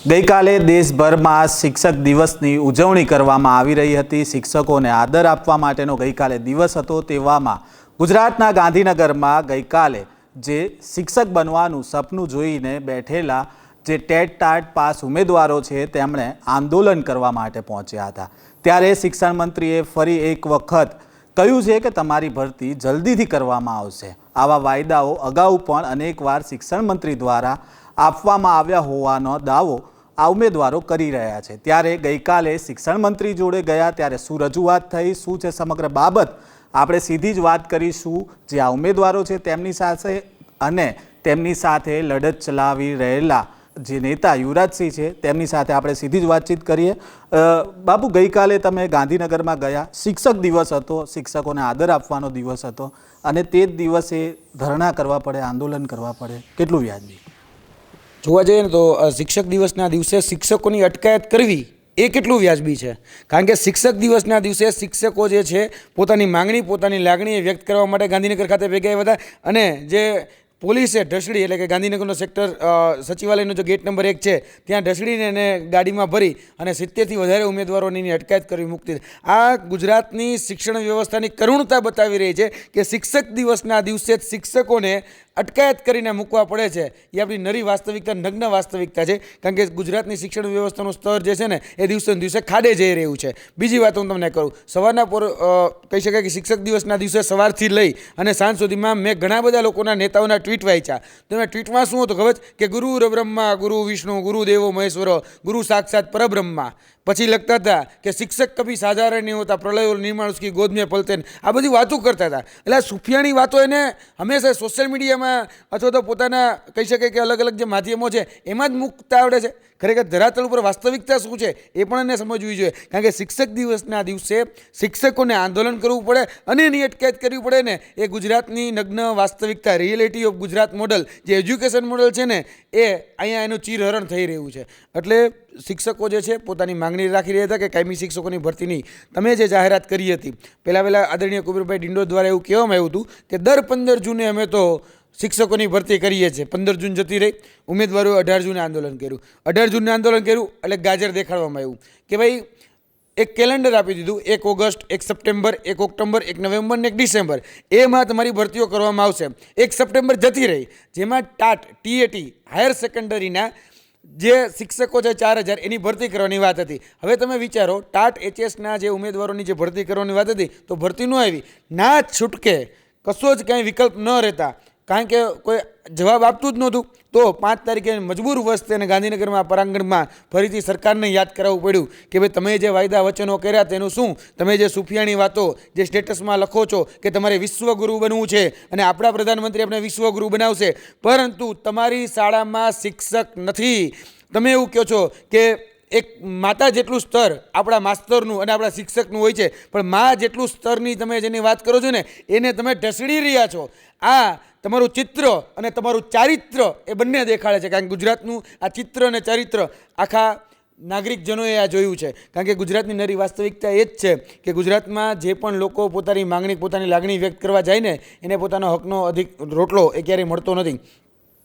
ગઈકાલે દેશભરમાં શિક્ષક દિવસની ઉજવણી કરવામાં આવી રહી હતી। શિક્ષકોને આદર આપવા માટેનો ગઈકાલે દિવસ હતો। તેવામાં ગુજરાતના ગાંધીનગરમાં ગઈકાલે જે શિક્ષક બનવાનું સપનું જોઈને બેઠેલા જે ટેટ ટાટ પાસ ઉમેદવારો છે તેમણે આંદોલન કરવા માટે પહોંચ્યા હતા। ત્યારે શિક્ષણ મંત્રીએ ફરી એક વખત કહ્યું છે કે તમારી ભરતી જલ્દીથી કરવામાં આવશે। આવા વાયદાઓ અગાઉ પણ અનેકવાર શિક્ષણ મંત્રી દ્વારા આપવામાં આવ્યા હોવાનો દાવો આ ઉમેદવારો કરી રહ્યા છે। ત્યારે ગઈકાલે શિક્ષણ મંત્રી જોડે ગયા ત્યારે શું રજૂઆત થઈ, શું છે સમગ્ર બાબત, આપણે સીધી જ વાત કરીશું જે આ ઉમેદવારો છે તેમની સાથે અને તેમની સાથે લડત ચલાવી રહેલા જે નેતા યુવરાજસિંહ છે તેમની સાથે આપણે સીધી જ વાતચીત કરીએ। બાબુ, ગઈકાલે તમે ગાંધીનગરમાં ગયા, શિક્ષક દિવસ હતો, શિક્ષકોને આદર આપવાનો દિવસ હતો અને તે જ દિવસે ધરણા કરવા પડે, આંદોલન કરવા પડે, કેટલું વ્યાજબી? જોવા જઈએ ને તો શિક્ષક દિવસના દિવસે શિક્ષકોની અટકાયત કરવી એ કેટલું વ્યાજબી છે? કારણ કે શિક્ષક દિવસના દિવસે શિક્ષકો જે છે પોતાની માંગણી, પોતાની લાગણી વ્યક્ત કરવા માટે ગાંધીનગર ખાતે ભેગા હતા અને જે પોલીસે ઢસડી એટલે કે ગાંધીનગરનો સેક્ટર સચિવાલયનો જે ગેટ નંબર 1 છે ત્યાં ઢસડીને એને ગાડીમાં ભરી અને 70થી વધારે ઉમેદવારોની અટકાયત કરવી મૂકતી। આ ગુજરાતની શિક્ષણ વ્યવસ્થાની કરુણતા બતાવી રહી છે કે શિક્ષક દિવસના દિવસે જ શિક્ષકોને અટકાયત કરીને મૂકવા પડે છે। એ આપણી નરી વાસ્તવિકતા, નગ્ન વાસ્તવિકતા છે। કારણ કે ગુજરાતની શિક્ષણ વ્યવસ્થાનું સ્તર જે છે ને એ દિવસે દિવસે ખાડે જઈ રહ્યું છે। બીજી વાત હું તમને કરું, સવારના કહી શકાય કે શિક્ષક દિવસના દિવસે સવારથી લઈ અને સાંજ સુધીમાં મેં ઘણા બધા લોકોના નેતાઓના ટ્વીટ વાંચ્યા। તો એમાં ટ્વીટમાં શું હતું ખબર? કે ગુરુ બ્રહ્મા, ગુરુ વિષ્ણુ, ગુરુ દેવો મહેશ્વરો, ગુરુ સાક્ષાત પરબ્રહ્મા। પછી લખતા હતા કે શિક્ષક કભી સાધારણ નહીં હોતા, પ્રલય નિર્માણ ઉસકી ગોદ મેં પલતે। આ બધી વાતો કરતા હતા। એટલે સુફિયાણી વાતો એને હંમેશા સોશિયલ મીડિયામાં અથવા તો પોતાના કહી શકાય કે અલગ અલગ જે માધ્યમો છે એમાં જ મૂકતા આવડે છે। ખરેખર ધરાતલ ઉપર વાસ્તવિકતા શું છે એ પણ એને સમજવી જોઈએ। કારણ કે શિક્ષક દિવસના દિવસે શિક્ષકોને આંદોલન કરવું પડે અને એની અટકાયત કરવી પડે ને એ ગુજરાતની નગ્ન વાસ્તવિકતા, રિયલિટી ઓફ ગુજરાત મોડલ, જે એજ્યુકેશન મોડલ છે ને એ અહીંયા એનું ચીરહરણ થઈ રહ્યું છે। એટલે શિક્ષકો જે છે પોતાની માંગણી રાખી રહ્યા હતા કે કાયમી શિક્ષકોની ભરતીની તમે જે જાહેરાત કરી હતી, પહેલાં આદરણીય કુબેરભાઈ ડિંડોર દ્વારા એવું કહેવામાં આવ્યું હતું કે દર 15 જૂને અમે તો શિક્ષકોની ભરતી કરીએ છીએ। 15 જૂન જતી રહી, ઉમેદવારોએ 18 જૂને આંદોલન કર્યું। 18 જૂને આંદોલન કર્યું એટલે ગાજર દેખાડવામાં આવ્યું કે ભાઈ એક કેલેન્ડર આપી દીધું, 1 ઓગસ્ટ, 1 સપ્ટેમ્બર, 1 ઓક્ટોબર, 1 નવેમ્બર ને 1 ડિસેમ્બર, એમાં તમારી ભરતીઓ કરવામાં આવશે। 1 સપ્ટેમ્બર જતી રહી, જેમાં ટાટ હાયર સેકન્ડરીના જે શિક્ષકો છે 4000 એની ભરતી કરવાની વાત હતી। હવે તમે વિચારો, ટાટ HSના જે ઉમેદવારોની જે ભરતી કરવાની વાત હતી તો ભરતી ન આવી, ના છૂટકે કશો જ કાંઈ વિકલ્પ ન રહેતા, કારણ કે કોઈ જવાબ આપતું જ નહોતું। તો 5 તારીખે મજબૂર વશ તેને ગાંધીનગરમાં પરાંગણમાં ફરીથી સરકારને યાદ કરાવવું પડ્યું કે ભાઈ તમે જે વાયદા વચનો કર્યા તેનું શું? તમે જે સુફિયાણી વાતો જે સ્ટેટસમાં લખો છો કે તમારે વિશ્વગુરુ બનવું છે અને આપણા પ્રધાનમંત્રી આપણે વિશ્વગુરુ બનાવશે, પરંતુ તમારી શાળામાં શિક્ષક નથી। તમે એવું કહો છો કે એક માતા જેટલું સ્તર આપણા માસ્તરનું અને આપણા શિક્ષકનું હોય છે, પણ મા જેટલું સ્તરની તમે જેની વાત કરો છો ને એને તમે ઢસડી રહ્યા છો। આ તમારું ચિત્ર અને તમારું ચારિત્ર એ બંને દેખાડે છે। કારણ કે ગુજરાતનું આ ચિત્ર અને ચારિત્ર આખા નાગરિકજનોએ આ જોયું છે। કારણ કે ગુજરાતની નરી વાસ્તવિકતા એ જ છે કે ગુજરાતમાં જે પણ લોકો પોતાની માંગણી, પોતાની લાગણી વ્યક્ત કરવા જાય ને એને પોતાનો હકનો રોટલો એ ક્યારેય મળતો નથી।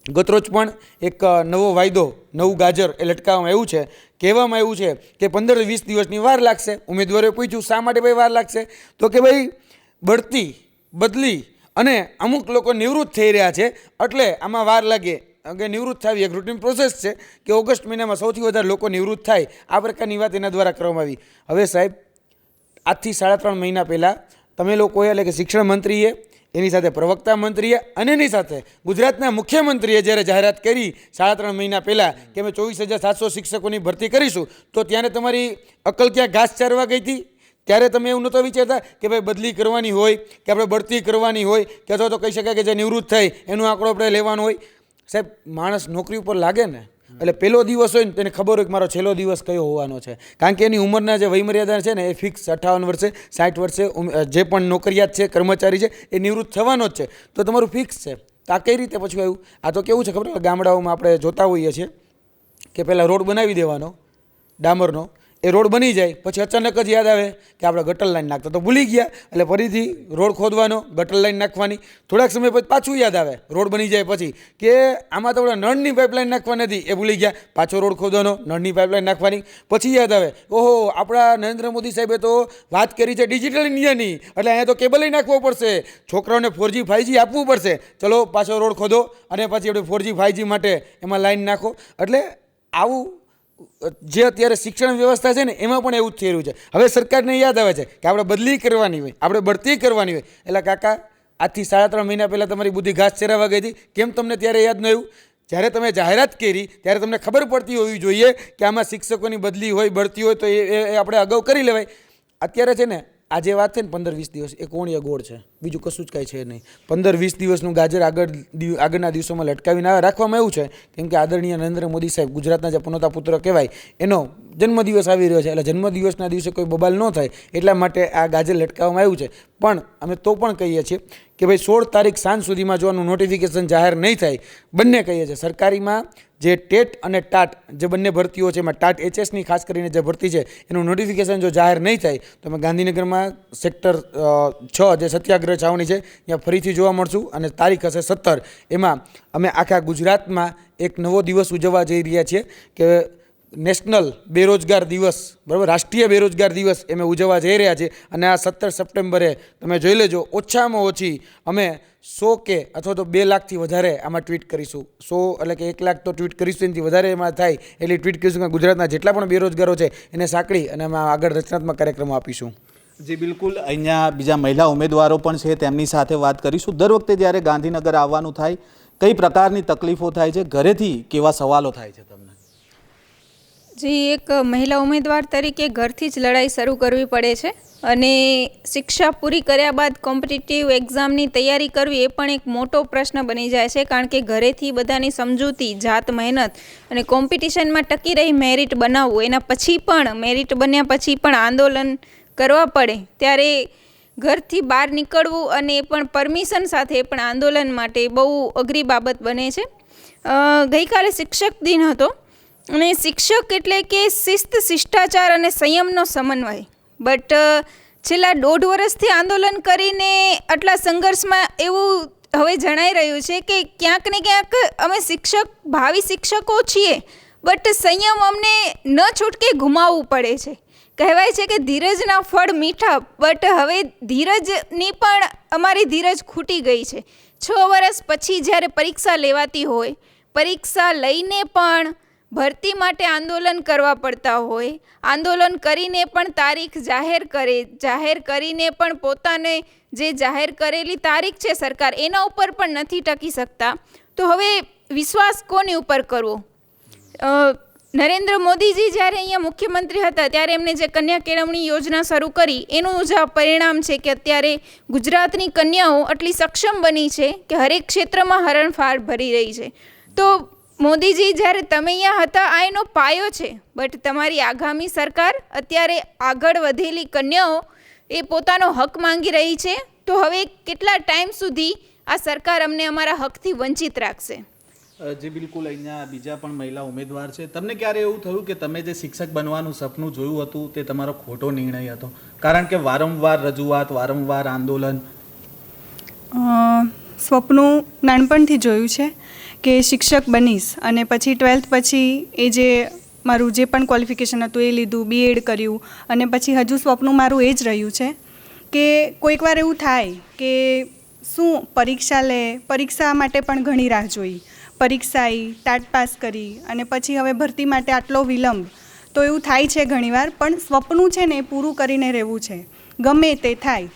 ગતરોજ પણ એક નવો વાયદો, નવું ગાજર એ લટકાવવામાં આવ્યું છે। કહેવામાં આવ્યું છે કે 15-20 દિવસની વાર લાગશે। ઉમેદવારોએ પૂછ્યું શા માટે ભાઈ વાર લાગશે? તો કે ભાઈ બઢતી, બદલી અને અમુક લોકો નિવૃત્ત થઈ રહ્યા છે એટલે આમાં વાર લાગે। કે નિવૃત્ત થવી એક રૂટીન પ્રોસેસ છે કે ઓગસ્ટ મહિનામાં સૌથી વધારે લોકો નિવૃત્ત થાય, આ પ્રકારની વાત એના દ્વારા કરવામાં આવી। હવે સાહેબ, આજથી 3.5 મહિના પહેલાં તમે લોકોએ એટલે કે શિક્ષણ મંત્રીએ, એની સાથે પ્રવક્તા મંત્રીએ અને એની સાથે ગુજરાતના મુખ્યમંત્રીએ જ્યારે જાહેરાત કરી 3.5 મહિના પહેલાં કે અમે 24,700 શિક્ષકોની ભરતી કરીશું, તો ત્યારે તમારી અકલ ક્યાં ઘાસ ચારવા ગઈ હતી? ત્યારે તમે એવું નહોતો વિચારતા કે ભાઈ બદલી કરવાની હોય કે આપણે બઢતી કરવાની હોય કે અથવા તો કહી શકાય કે જે નિવૃત્ત થાય એનો આંકડો આપણે લેવાનો હોય? સાહેબ, માણસ નોકરી ઉપર લાગે ને એટલે પહેલો દિવસ હોય ને તેને ખબર હોય કે મારો છેલ્લો દિવસ કયો હોવાનો છે। કારણ કે એની ઉંમરના જે વયમર્યાદા છે ને એ ફિક્સ 58 વર્ષે, 60 વર્ષે જે પણ નોકરિયાત છે, કર્મચારી છે એ નિવૃત્ત થવાનો જ છે। તો તમારું ફિક્સ છે। તો આ કઈ રીતે પછી આવ્યું? આ તો કેવું છે ખબર? ગામડાઓમાં આપણે જોતા હોઈએ છીએ કે પહેલાં રોડ બનાવી દેવાનો ડામરનો, એ રોડ બની જાય પછી અચાનક જ યાદ આવે કે આપણે ગટર લાઈન નાખતા તો ભૂલી ગયા, એટલે ફરીથી રોડ ખોદવાનો, ગટર લાઈન નાખવાની. થોડાક સમય પછી પાછું યાદ આવે રોડ બની જાય પછી કે આમાં તો આપણે નળની પાઇપલાઇન નાખવાની હતી, એ ભૂલી ગયા, પાછો રોડ ખોદવાનો, નળની પાઇપલાઇન નાખવાની. પછી યાદ આવે ઓહો આપણા નરેન્દ્ર મોદી સાહેબે તો વાત કરી છે ડિજિટલ ઇન્ડિયાની, એટલે અહીંયા તો કેબલ નાખવો પડશે, છોકરાઓને 4G 5G આપવું પડશે, ચલો પાછો રોડ ખોદો અને પછી આપણે 4G 5G માટે એમાં લાઈન નાખો. એટલે આવું જે અત્યારે શિક્ષણ વ્યવસ્થા છે ને એમાં પણ એવું જ થઈ રહ્યું છે. હવે સરકારને યાદ આવે છે કે આપણે બદલી કરવાની હોય, આપણે બઢતી કરવાની હોય, એટલે કાકા આજથી 3.5 મહિના પહેલાં તમારી બુદ્ધિ ઘાસ ચરાવવા ગઈ હતી, કેમ તમને ત્યારે યાદ ન આવ્યું? જ્યારે તમે જાહેરાત કરી ત્યારે તમને ખબર પડતી હોવી જોઈએ કે આમાં શિક્ષકોની બદલી હોય, બઢતી હોય તો એ આપણે અગાઉ કરી લેવાય. અત્યારે છે ને આ જે વાત છે ને 15-20 દિવસ એ કોણીય ગોળ છે, બીજું કશું જ કાંઈ છે નહીં. 15-20 દિવસનું ગાજર આગળના દિવસોમાં લટકાવીને રાખવામાં આવ્યું છે કેમ કે આદરણીય નરેન્દ્ર મોદી સાહેબ ગુજરાતના જે પનોતા પુત્ર કહેવાય એનો જન્મદિવસ આવી રહ્યો છે, એટલે જન્મદિવસના દિવસે કોઈ બબાલ ન થાય એટલા માટે આ ગાજર લટકાવવામાં આવ્યું છે. પણ અમે તો પણ કહીએ છીએ કે ભાઈ 16 તારીખ સાંજ સુધીમાં જો આનું નોટિફિકેશન જાહેર નહીં થાય, બંને કહીએ છીએ સરકારીમાં જે ટેટ અને ટાટ જે બંને ભરતીઓ છે એમાં ટાટ HSની ખાસ કરીને જે ભરતી છે એનું નોટિફિકેશન જો જાહેર નહીં થાય તો અમે ગાંધીનગરમાં સેક્ટર 6 જે સત્યાગ્રહ છાવણી છે ત્યાં ફરીથી જોવા મળશું અને તારીખ હશે 17. એમાં અમે આખા ગુજરાતમાં એક નવો દિવસ ઉજવવા જઈ રહ્યા છીએ કે નેશનલ બેરોજગાર દિવસ, બરાબર, રાષ્ટ્રીય બેરોજગાર દિવસ અમે ઉજવવા જઈ રહ્યા છીએ. અને આ 17 સપ્ટેમ્બરે તમે જોઈ લેજો ઓછામાં ઓછી અમે 100 કે અથવા તો 2 લાખથી વધારે આમાં ટ્વીટ કરીશું. 100 એટલે કે 1 લાખ તો ટ્વીટ કરીશું, એનાથી વધારે એમાં થાય એટલી ટ્વીટ કરીશું કે ગુજરાતના જેટલા પણ બેરોજગારો છે એને સાંકળી અને અમે આગળ રચનાત્મક કાર્યક્રમો આપીશું. જી બિલકુલ, અહીંયા બીજા મહિલા ઉમેદવારો પણ છે, તેમની સાથે વાત કરીશું. દર વખતે જ્યારે ગાંધીનગર આવવાનું થાય કઈ પ્રકારની તકલીફો થાય છે, ઘરેથી કેવા સવાલો થાય છે તમને? જી, એક મહિલા ઉમેદવાર તરીકે ઘરથી જ લડાઈ શરૂ કરવી પડે છે અને શિક્ષા પૂરી કર્યા બાદ કોમ્પિટિટિવ એક્ઝામની તૈયારી કરવી એ પણ એક મોટો પ્રશ્ન બની જાય છે, કારણ કે ઘરેથી બધાની સમજૂતી, જાત મહેનત અને કોમ્પિટિશનમાં ટકી રહી મેરિટ બનાવવું, એના પછી પણ મેરિટ બન્યા પછી પણ આંદોલન કરવા પડે ત્યારે ઘરથી બહાર નીકળવું અને એ પણ પરમિશન સાથે એ પણ આંદોલન માટે બહુ અઘરી બાબત બને છે. ગઈકાલે શિક્ષક દિન હતો અને શિક્ષક એટલે કે શિસ્ત, શિષ્ટાચાર અને સંયમનો સમન્વય. બટ છેલ્લા 1.5 વર્ષથી આંદોલન કરીને આટલા સંઘર્ષમાં એવું હવે જણાઈ રહ્યું છે કે ક્યાંક ને ક્યાંક અમે ભાવિ શિક્ષકો છીએ, બટ સંયમ અમને ન છૂટકે ગુમાવવું પડે છે. કહેવાય છે કે ધીરજના ફળ મીઠા, બટ હવે ધીરજની પણ અમારી ધીરજ ખૂટી ગઈ છે. 6 વર્ષ પછી જ્યારે પરીક્ષા લેવાતી હોય, પરીક્ષા લઈને પણ ભરતી માટે આંદોલન કરવા પડતા હોય, આંદોલન કરીને પણ તારીખ જાહેર કરીને પણ પોતાને જે જાહેર કરેલી તારીખ છે સરકાર એના ઉપર પણ નથી ટકી શકતા, તો હવે વિશ્વાસ કોની ઉપર કરવો? નરેન્દ્ર મોદીજી જ્યારે અહીંયા મુખ્યમંત્રી હતા ત્યારે એમને જે કન્યા કેળવણી યોજના શરૂ કરી એનું જ પરિણામ છે કે અત્યારે ગુજરાતની કન્યાઓ આટલી સક્ષમ બની છે કે હરેક ક્ષેત્રમાં હરણફાળ ભરી રહી છે. તો મોદીજી જ્યારે તમે અહીંયા હતા આ એનો પાયો છે, બટ તમારી આગામી સરકાર અત્યારે આગળ વધેલી કન્યાઓ એ પોતાનો હક માંગી રહી છે, તો હવે કેટલા ટાઈમ સુધી આ સરકાર અમને અમારા હકથી વંચિત રાખશે? જી બિલકુલ, અહીંયા બીજા પણ મહિલા ઉમેદવાર છે. તમને ક્યારે એવું થયું કે તમે જે શિક્ષક બનવાનું સપનું જોયું હતું તે તમારો ખોટો નિર્ણય હતો? કારણ કે વારંવાર રજૂઆત, વારંવાર આંદોલન. સ્વપ્નું નાનપણથી જોયું છે કે શિક્ષક બનીશ અને પછી 12th પછી એ જે મારું જે પણ ક્વોલિફિકેશન હતું એ લીધું, BEd કર્યું અને પછી હજુ સ્વપ્નું મારું એ જ રહ્યું છે કે કોઈક વાર એવું થાય કે શું પરીક્ષા માટે પણ ઘણી રાહ જોઈ, પરીક્ષા આવી, ટાટ પાસ કરી અને પછી હવે ભરતી માટે આટલો વિલંબ, તો એવું થાય છે ઘણીવાર. પણ સ્વપ્નું છે ને એ પૂરું કરીને રહેવું છે, ગમે તે થાય.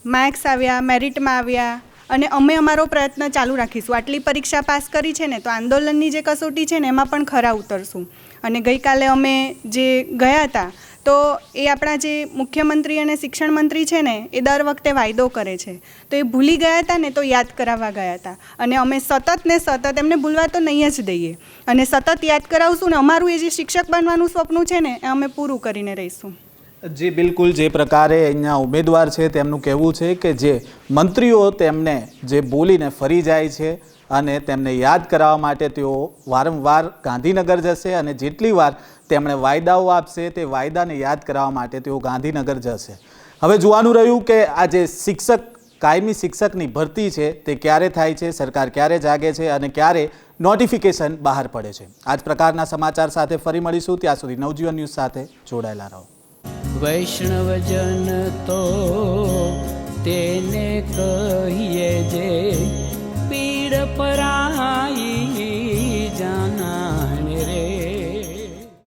માર્ક્સ આવ્યા, મેરિટમાં આવ્યા અને અમે અમારો પ્રયત્ન ચાલુ રાખીશું. આટલી પરીક્ષા પાસ કરી છે ને તો આંદોલનની જે કસોટી છે ને એમાં પણ ખરા ઉતરશું. અને ગઈકાલે અમે જે ગયા હતા તો એ આપણા જે મુખ્યમંત્રી અને શિક્ષણ મંત્રી છે ને એ દર વખતે વાયદો કરે છે, તો એ ભૂલી ગયા હતા ને તો યાદ કરાવવા ગયા હતા અને અમે સતત એમને ભૂલવા તો નહીં જ દઈએ અને સતત યાદ કરાવશું ને અમારું એ જે શિક્ષક બનવાનું સ્વપ્ન છે ને એ અમે પૂરું કરીને રહીશું. જી બિલકુલ, જે પ્રકારે અહીંયા ઉમેદવાર છે તેમનું કહેવું છે કે જે મંત્રીઓ તેમને જે બોલીને ફરી જાય છે અને તેમને યાદ કરાવવા માટે તેઓ વારંવાર ગાંધીનગર જશે અને જેટલી વાર તેમણે વાયદાઓ આપશે તે વાયદાને યાદ કરાવવા માટે તેઓ ગાંધીનગર જશે. હવે જોવાનું રહ્યું કે આ જે કાયમી શિક્ષકની ભરતી છે તે ક્યારે થાય છે, સરકાર ક્યારે જાગે છે અને ક્યારે નોટિફિકેશન બહાર પડે છે. આ જ પ્રકારના સમાચાર સાથે ફરી મળીશું. ત્યાં સુધી નવજીવન ન્યૂઝ સાથે જોડાયેલા રહો. વૈષ્ણવજન તો તેને કહીએ જે પીડ પરા